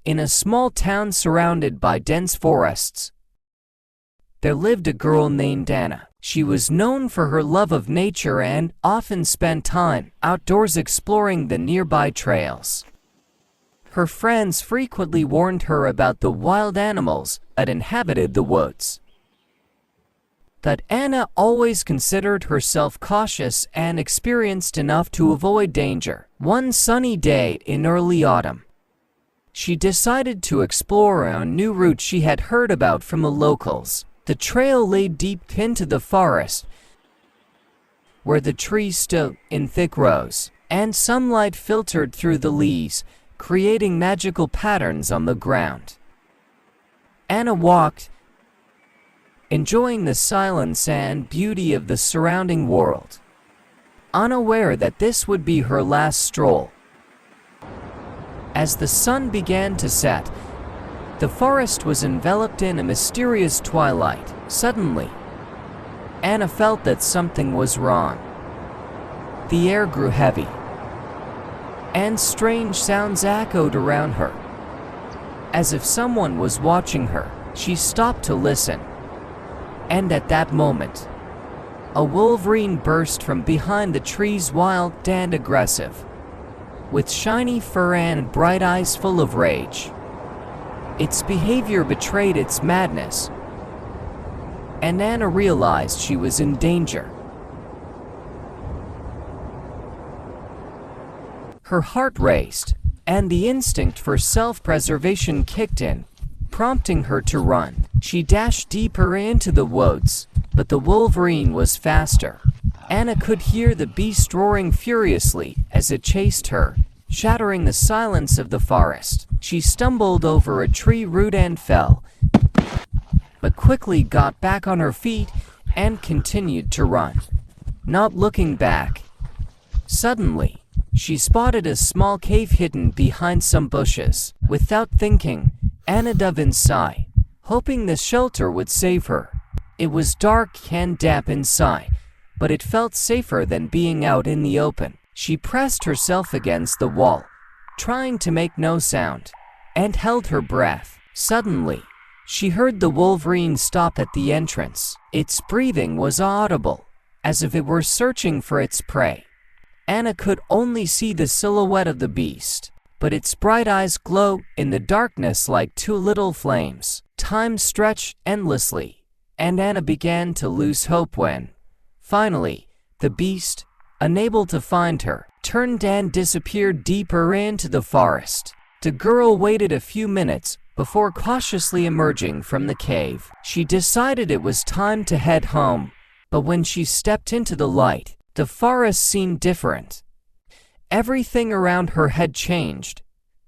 In a small town surrounded by dense forests, there lived a girl named Anna. She was known for her love of nature and often spent time outdoors exploring the nearby trails. Her friends frequently warned her about the wild animals that inhabited the woods. But Anna always considered herself cautious and experienced enough to avoid danger. One sunny day in early autumn, she decided to explore a new route she had heard about from the locals. The trail lay deep into the forest, where the trees stood in thick rows, and sunlight filtered through the leaves, creating magical patterns on the ground. Anna walked, enjoying the silence and beauty of the surrounding world, unaware that this would be her last stroll. As the sun began to set, the forest was enveloped in a mysterious twilight. Suddenly, Anna felt that something was wrong. The air grew heavy, and strange sounds echoed around her. As if someone was watching her, she stopped to listen. And at that moment, a Wolverine burst from behind the trees, wild and aggressive, with shiny fur and bright eyes full of rage. Its behavior betrayed its madness, and Anna realized she was in danger. Her heart raced, and the instinct for self-preservation kicked in, prompting her to run. She dashed deeper into the woods, but the Wolverine was faster. Anna could hear the beast roaring furiously as it chased her, shattering the silence of the forest. She stumbled over a tree root and fell, but quickly got back on her feet and continued to run, not looking back. Suddenly, she spotted a small cave hidden behind some bushes. Without thinking, Anna dove inside, hoping the shelter would save her. It was dark and damp inside, but it felt safer than being out in the open. She pressed herself against the wall, trying to make no sound, and held her breath. Suddenly, she heard the Wolverine stop at the entrance. Its breathing was audible, as if it were searching for its prey. Anna could only see the silhouette of the beast, but its bright eyes glowed in the darkness like two little flames. Time stretched endlessly, and Anna began to lose hope when, finally, the beast, unable to find her, turned and disappeared deeper into the forest. The girl waited a few minutes before cautiously emerging from the cave. She decided it was time to head home, but when she stepped into the light, the forest seemed different. Everything around her had changed.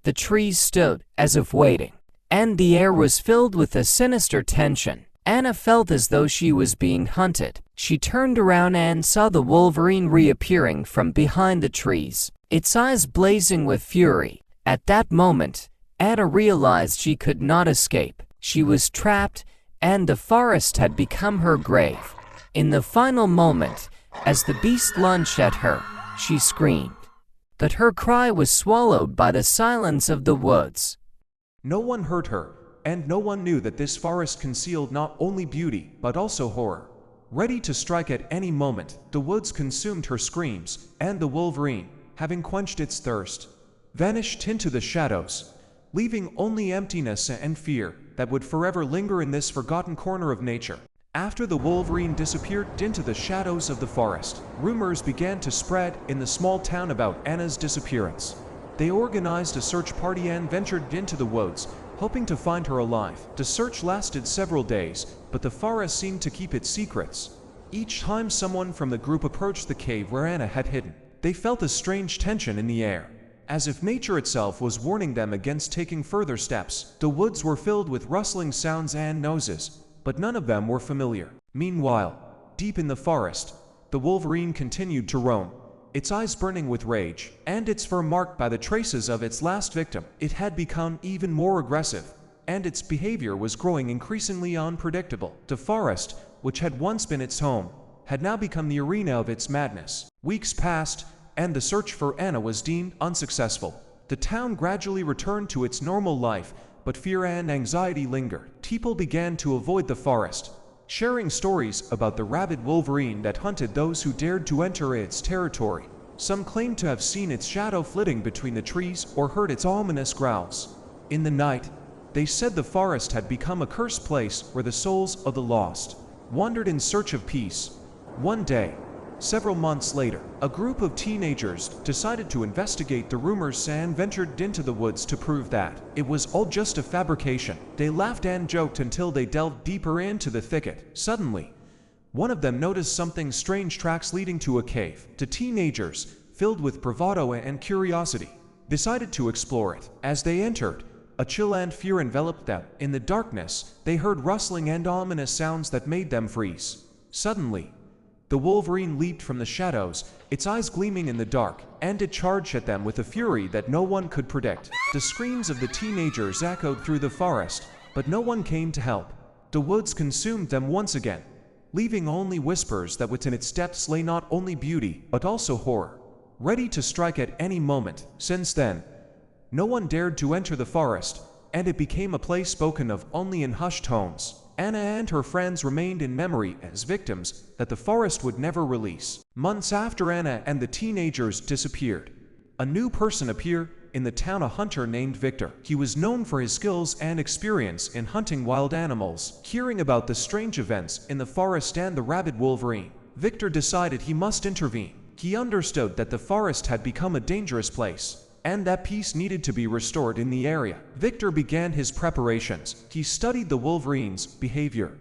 The trees stood as if waiting, and the air was filled with a sinister tension. Anna felt as though she was being hunted. She turned around and saw the Wolverine reappearing from behind the trees, its eyes blazing with fury. At that moment, Anna realized she could not escape. She was trapped, and the forest had become her grave. In the final moment, as the beast lunged at her, she screamed. But her cry was swallowed by the silence of the woods. No one heard her, and no one knew that this forest concealed not only beauty, but also horror. Ready to strike at any moment, the woods consumed her screams, and the Wolverine, having quenched its thirst, vanished into the shadows, leaving only emptiness and fear that would forever linger in this forgotten corner of nature. After the Wolverine disappeared into the shadows of the forest, rumors began to spread in the small town about Anna's disappearance. They organized a search party and ventured into the woods, hoping to find her alive. The search lasted several days, but the forest seemed to keep its secrets. Each time someone from the group approached the cave where Anna had hidden, they felt a strange tension in the air, as if nature itself was warning them against taking further steps. The woods were filled with rustling sounds and noises, but none of them were familiar. Meanwhile, deep in the forest, the Wolverine continued to roam, its eyes burning with rage, and its fur marked by the traces of its last victim. It had become even more aggressive, and its behavior was growing increasingly unpredictable. The forest, which had once been its home, had now become the arena of its madness. Weeks passed, and the search for Anna was deemed unsuccessful. The town gradually returned to its normal life, but fear and anxiety lingered. People began to avoid the forest, sharing stories about the rabid Wolverine that hunted those who dared to enter its territory. Some claimed to have seen its shadow flitting between the trees or heard its ominous growls. In the night, they said the forest had become a cursed place where the souls of the lost wandered in search of peace. One day, several months later, a group of teenagers decided to investigate the rumors and ventured into the woods to prove that it was all just a fabrication. They laughed and joked until they delved deeper into the thicket. Suddenly, one of them noticed something strange, tracks leading to a cave. The teenagers, filled with bravado and curiosity, decided to explore it. As they entered, a chill and fear enveloped them. In the darkness, they heard rustling and ominous sounds that made them freeze. Suddenly, the Wolverine leaped from the shadows, its eyes gleaming in the dark, and it charged at them with a fury that no one could predict. The screams of the teenagers echoed through the forest, but no one came to help. The woods consumed them once again, leaving only whispers that within its depths lay not only beauty, but also horror, ready to strike at any moment. Since then, no one dared to enter the forest, and it became a place spoken of only in hushed tones. Anna and her friends remained in memory as victims that the forest would never release. Months after Anna and the teenagers disappeared, a new person appeared in the town, a hunter named Victor. He was known for his skills and experience in hunting wild animals. Hearing about the strange events in the forest and the rabid Wolverine, Victor decided he must intervene. He understood that the forest had become a dangerous place, and that peace needed to be restored in the area. Victor began his preparations. He studied the Wolverine's behavior,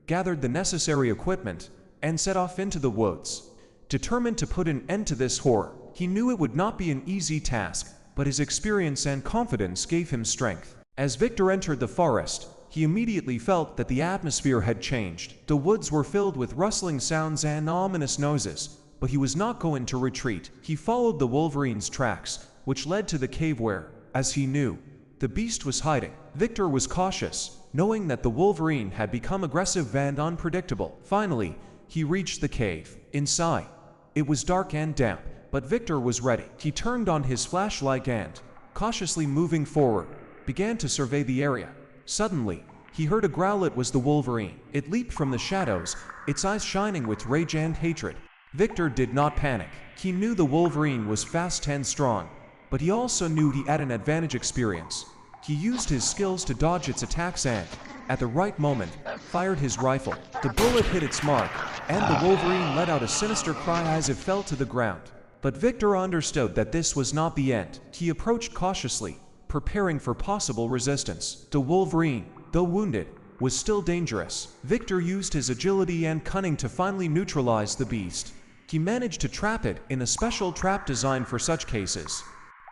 gathered the necessary equipment, and set off into the woods. Determined to put an end to this horror, he knew it would not be an easy task, but his experience and confidence gave him strength. As Victor entered the forest, he immediately felt that the atmosphere had changed. The woods were filled with rustling sounds and ominous noises, but he was not going to retreat. He followed the Wolverine's tracks, which led to the cave where, as he knew, the beast was hiding. Victor was cautious, knowing that the Wolverine had become aggressive and unpredictable. Finally, he reached the cave. Inside, it was dark and damp, but Victor was ready. He turned on his flashlight and, cautiously moving forward, began to survey the area. Suddenly, he heard a growl. It was the Wolverine. It leaped from the shadows, its eyes shining with rage and hatred. Victor did not panic. He knew the Wolverine was fast and strong, but he also knew he had an advantage: experience. He used his skills to dodge its attacks and, at the right moment, fired his rifle. The bullet hit its mark, and the Wolverine let out a sinister cry as it fell to the ground. But Victor understood that this was not the end. He approached cautiously, preparing for possible resistance. The Wolverine, though wounded, was still dangerous. Victor used his agility and cunning to finally neutralize the beast. He managed to trap it in a special trap designed for such cases.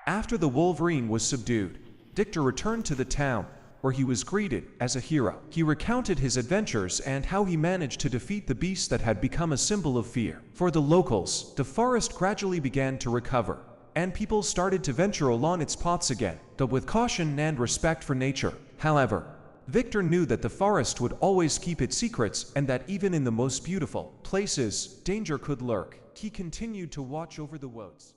After the Wolverine was subdued, Victor returned to the town, where he was greeted as a hero. He recounted his adventures and how he managed to defeat the beast that had become a symbol of fear. For the locals, the forest gradually began to recover, and people started to venture along its paths again, but with caution and respect for nature. However, Victor knew that the forest would always keep its secrets, and that even in the most beautiful places, danger could lurk. He continued to watch over the woods,